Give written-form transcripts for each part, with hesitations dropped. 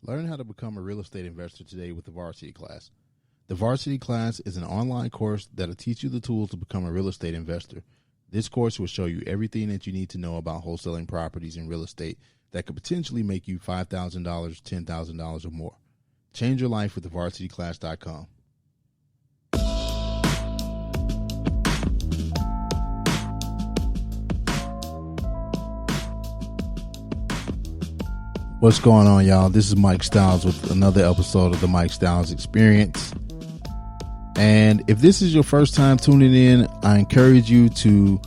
Learn how to become a real estate investor today with the Varsity Class. The Varsity Class is an online course that will teach you the tools to become a real estate investor. This course will show you everything that you need to know about wholesaling properties in real estate that could potentially make you $5,000, $10,000 or more. Change your life with thevarsityclass.com. What's going on, y'all? This is Mike Styles with another episode of the Mike Styles Experience. And if this is your first time tuning in, I encourage you to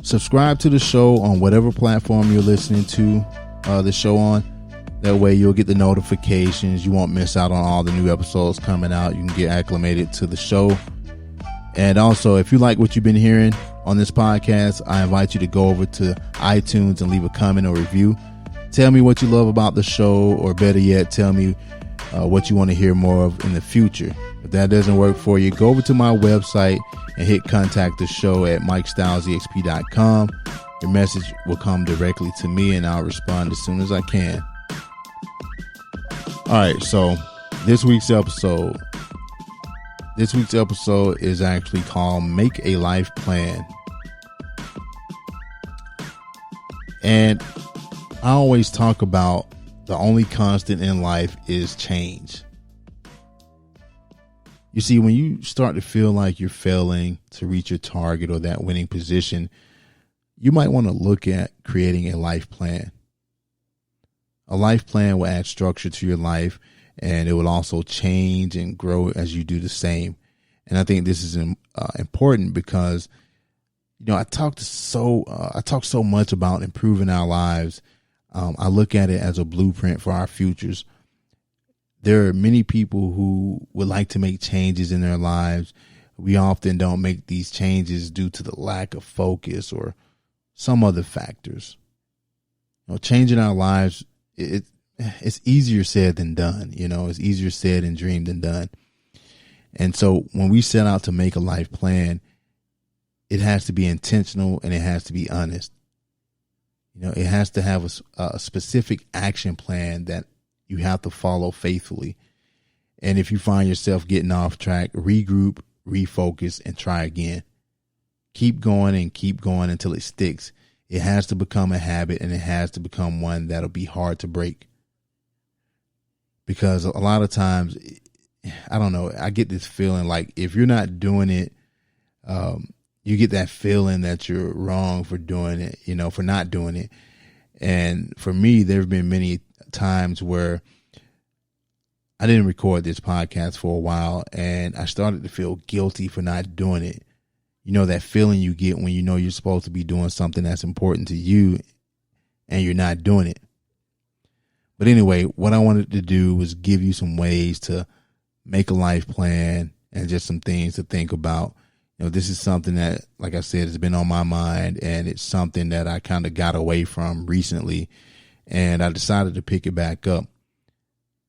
subscribe to the show on whatever platform you're listening to the show on. That way you'll get the notifications. You won't miss out on all the new episodes coming out. You can get acclimated to the show. And also, if you like what you've been hearing on this podcast, I invite you to go over to iTunes and leave a comment or review. Tell me what you love about the show, or better yet, tell me what you want to hear more of in the future. If that doesn't work for you, go over to my website and hit contact the show at mikestylesexp.com. Your message will come directly to me and I'll respond as soon as I can. All right, so this week's episode is actually called Make a Life Plan. And I always talk about the only constant in life is change. You see, when you start to feel like you're failing to reach your target or that winning position, you might want to look at creating a life plan. A life plan will add structure to your life, and it will also change and grow as you do the same. And I think this is important because, you know, I talk so much about improving our lives. I look at it as a blueprint for our futures. There are many people who would like to make changes in their lives. We often don't make these changes due to the lack of focus or some other factors. You know, changing our lives, it's easier said than done. You know, it's easier said and dreamed than done. And so when we set out to make a life plan, it has to be intentional and it has to be honest. You know, it has to have a specific action plan that you have to follow faithfully. And if you find yourself getting off track, regroup, refocus, and try again. Keep going until it sticks. It has to become a habit, and it has to become one that'll be hard to break. Because a lot of times, I don't know, I get this feeling like if you're not doing it, you get that feeling that you're wrong for doing it, you know, for not doing it. And for me, there have been many times where I didn't record this podcast for a while and I started to feel guilty for not doing it. You know, that feeling you get when you know you're supposed to be doing something that's important to you and you're not doing it. But anyway, what I wanted to do was give you some ways to make a life plan and just some things to think about. You know, this is something that, like I said, has been on my mind, and it's something that I kind of got away from recently, and I decided to pick it back up.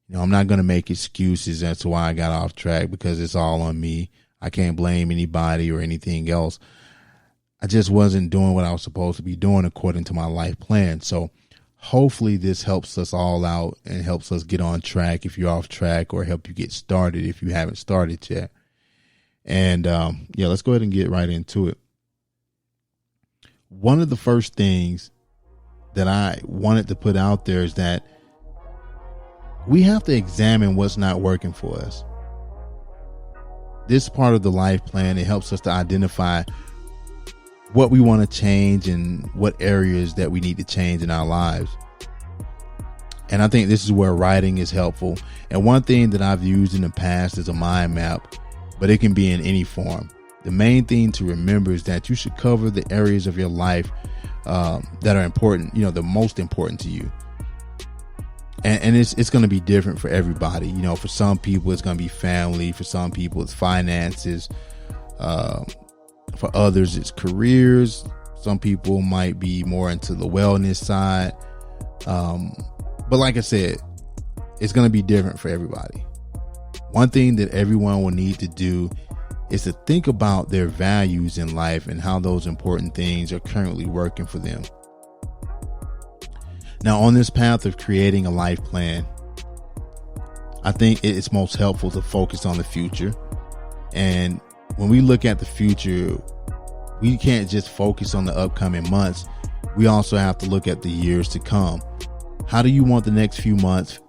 You know, I'm not going to make excuses as to why I got off track because it's all on me. I can't blame anybody or anything else. I just wasn't doing what I was supposed to be doing according to my life plan. So hopefully this helps us all out and helps us get on track if you're off track, or help you get started if you haven't started yet. And let's go ahead and get right into it. One of the first things that I wanted to put out there is that we have to examine what's not working for us. This part of the life plan, it helps us to identify what we want to change and what areas that we need to change in our lives. And I think this is where writing is helpful. And one thing that I've used in the past is a mind map, but it can be in any form. The main thing to remember is that you should cover the areas of your life that are important, you know, the most important to you. And it's going to be different for everybody. You know, for some people, it's going to be family. For some people, it's finances. For others, it's careers. Some people might be more into the wellness side. But like I said, it's going to be different for everybody. One thing that everyone will need to do is to think about their values in life and how those important things are currently working for them. Now, on this path of creating a life plan, I think it's most helpful to focus on the future. And when we look at the future, we can't just focus on the upcoming months. We also have to look at the years to come. How do you want the next few months,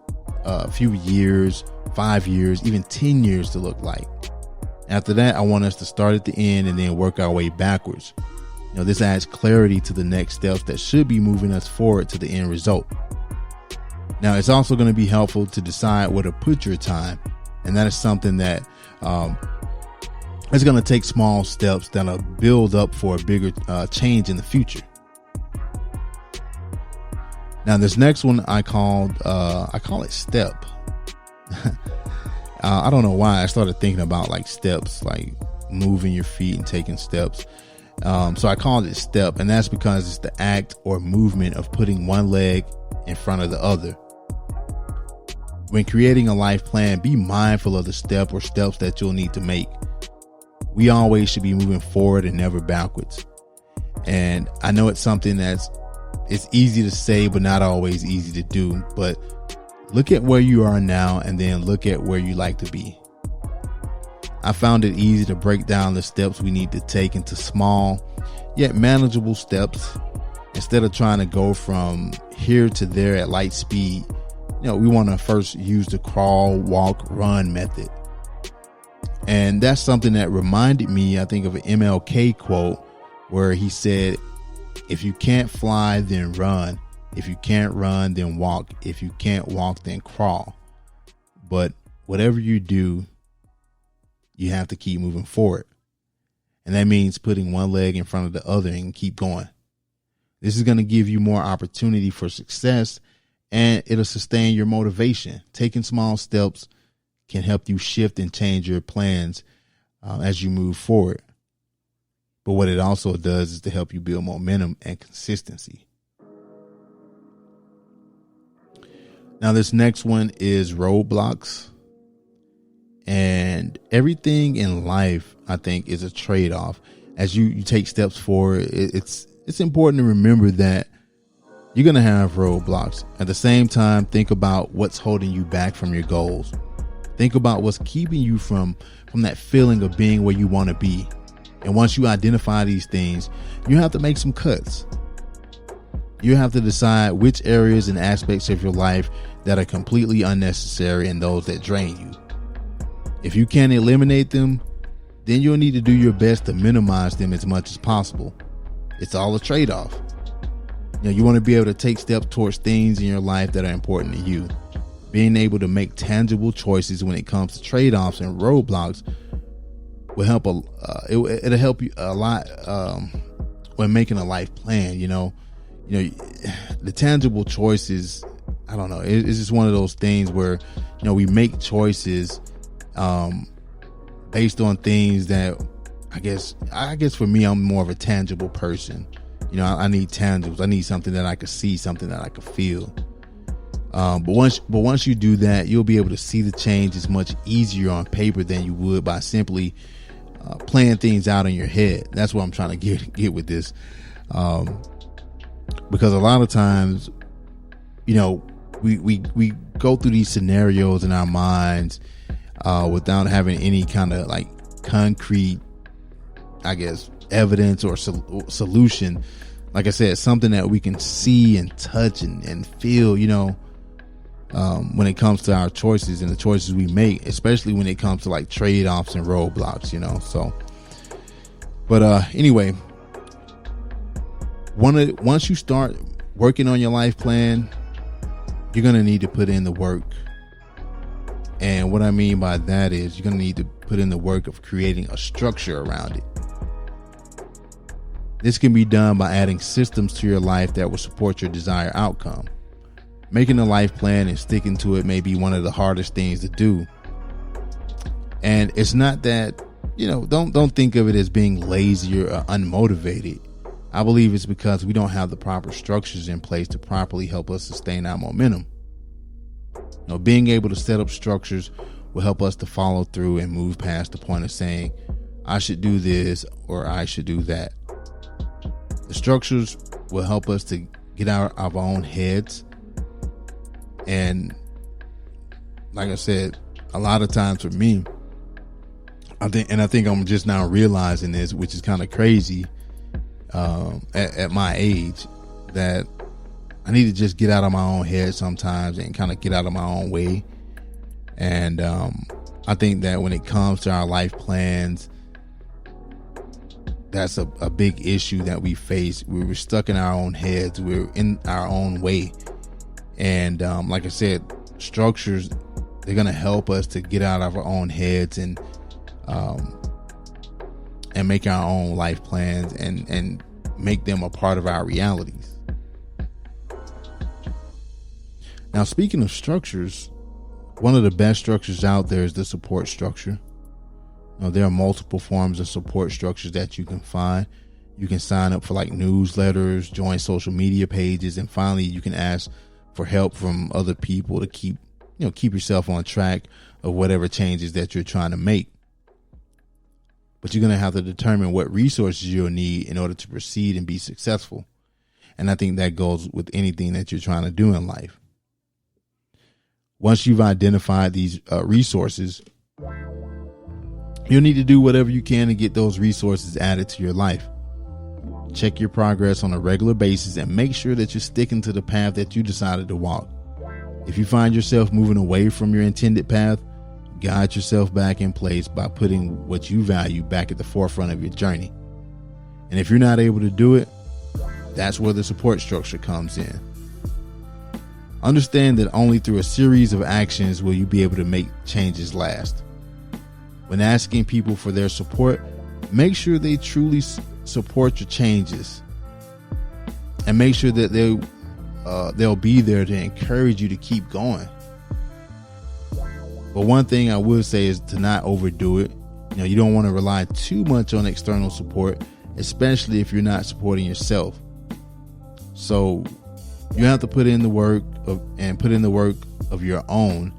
few years, 5 years, even 10 years to look like? After that, I want us to start at the end and then work our way backwards. This adds clarity to the next steps that should be moving us forward to the end result. Now, it's also going to be helpful to decide where to put your time. And that is something that it's going to take small steps that'll build up for a bigger change in the future. Now, this next one I call it step. I don't know why I started thinking about like steps, like moving your feet and taking steps. So I called it step, and that's because it's the act or movement of putting one leg in front of the other. When creating a life plan, be mindful of the step or steps that you'll need to make. We always should be moving forward and never backwards. And I know it's something it's easy to say, but not always easy to do. But look at where you are now and then look at where you like to be. I found it easy to break down the steps we need to take into small yet manageable steps. Instead of trying to go from here to there at light speed, we want to first use the crawl, walk, run method. And that's something that reminded me, I think, of an MLK quote where he said, if you can't fly, then run. If you can't run, then walk. If you can't walk, then crawl. But whatever you do, you have to keep moving forward. And that means putting one leg in front of the other and keep going. This is going to give you more opportunity for success, and it'll sustain your motivation. Taking small steps can help you shift and change your plans as you move forward. But what it also does is to help you build momentum and consistency. Now, this next one is roadblocks. And everything in life, I think, is a trade-off. As you take steps forward, it's important to remember that you're going to have roadblocks. At the same time, think about what's holding you back from your goals. Think about what's keeping you from that feeling of being where you want to be. And once you identify these things, you have to make some cuts. You have to decide which areas and aspects of your life that are completely unnecessary and those that drain you. If you can't eliminate them, then you'll need to do your best to minimize them as much as possible. It's all a trade-off. You want to be able to take steps towards things in your life that are important to you. Being able to make tangible choices when it comes to trade-offs and roadblocks will help. It'll help you a lot when making a life plan. The tangible choices. I don't know. It's just one of those things where we make choices based on things that I guess for me, I'm more of a tangible person. I need tangibles. I need something that I could see, something that I could feel. But once you do that, you'll be able to see the changes much easier on paper than you would by simply playing things out in your head. That's what I'm trying to get with this. Because a lot of times, we go through these scenarios in our minds without having any kind of like concrete, I guess, evidence or solution. Like I said, something that we can see and touch and feel, when it comes to our choices and the choices we make, especially when it comes to like trade-offs and roadblocks, so. But anyway, once you start working on your life plan, you're going to need to put in the work. And what I mean by that is you're going to need to put in the work of creating a structure around it. This can be done by adding systems to your life that will support your desired outcome. Making a life plan and sticking to it may be one of the hardest things to do. And it's not that, don't think of it as being lazy or unmotivated. I believe it's because we don't have the proper structures in place to properly help us sustain our momentum. Being able to set up structures will help us to follow through and move past the point of saying, I should do this or I should do that. The structures will help us to get out of our own heads and like I said, a lot of times for me, I think I'm just now realizing this, which is kind of crazy, at my age, that I need to just get out of my own head sometimes and kind of get out of my own way. And I think that when it comes to our life plans, that's a big issue that we face. We're stuck in our own heads. We're in our own way. And like I said, structures, they're going to help us to get out of our own heads and make our own life plans and make them a part of our realities. Now, speaking of structures, one of the best structures out there is the support structure. Now, there are multiple forms of support structures that you can find. You can sign up for like newsletters, join social media pages, and finally you can ask for help from other people to keep yourself on track of whatever changes that you're trying to make. But you're going to have to determine what resources you'll need in order to proceed and be successful. And I think that goes with anything that you're trying to do in life. Once you've identified these resources, you'll need to do whatever you can to get those resources added to your life. Check your progress on a regular basis and make sure that you're sticking to the path that you decided to walk. If you find yourself moving away from your intended path, guide yourself back in place by putting what you value back at the forefront of your journey. And if you're not able to do it, that's where the support structure comes in. Understand that only through a series of actions will you be able to make changes last. When asking people for their support, make sure they truly support your changes, and make sure that they'll be there to encourage you to keep going. But one thing I would say is to not overdo it. You don't want to rely too much on external support, especially if you're not supporting yourself. So you have to put in the work of your own.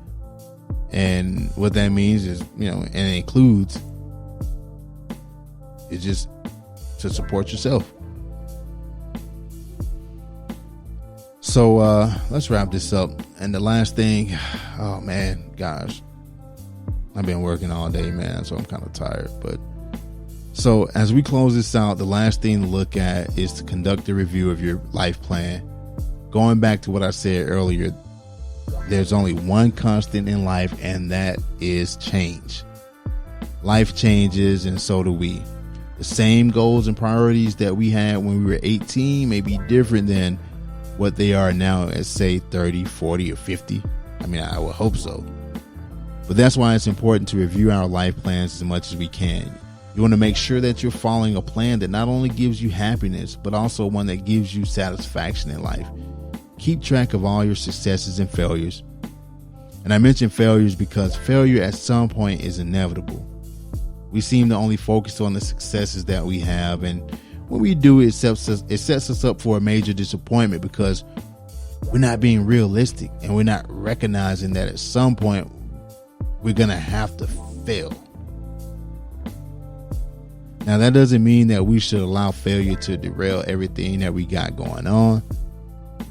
And what that means is, and it includes, is just to support yourself. So let's wrap this up. And the last thing, oh man, gosh, I've been working all day, man, so I'm kind of tired. But so as we close this out, the last thing to look at is to conduct a review of your life plan. Going back to what I said earlier, there's only one constant in life, and that is change. Life changes, and so do we. The same goals and priorities that we had when we were 18 may be different than what they are now at, say, 30, 40, or 50. I mean, I would hope so. But that's why it's important to review our life plans as much as we can. You want to make sure that you're following a plan that not only gives you happiness, but also one that gives you satisfaction in life. Keep track of all your successes and failures. And I mention failures because failure at some point is inevitable. We seem to only focus on the successes that we have, and when we do, it sets us up for a major disappointment because we're not being realistic and we're not recognizing that at some point we're going to have to fail. Now, that doesn't mean that we should allow failure to derail everything that we got going on.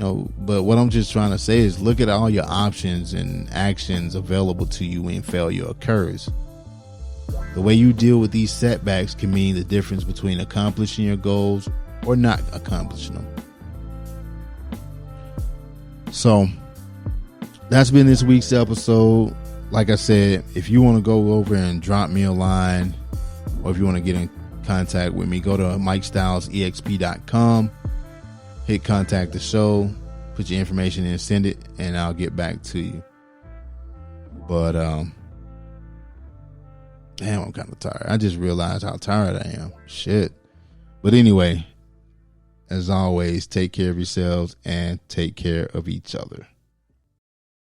But what I'm just trying to say is look at all your options and actions available to you when failure occurs. The way you deal with these setbacks can mean the difference between accomplishing your goals or not accomplishing them. So that's been this week's episode. Like I said, if you want to go over and drop me a line, or if you want to get in contact with me, go to MikeStylesEXP.com. Hit contact the show, put your information in, send it, and I'll get back to you. But damn, I'm kind of tired. I just realized how tired I am. Shit. But anyway, as always, take care of yourselves and take care of each other.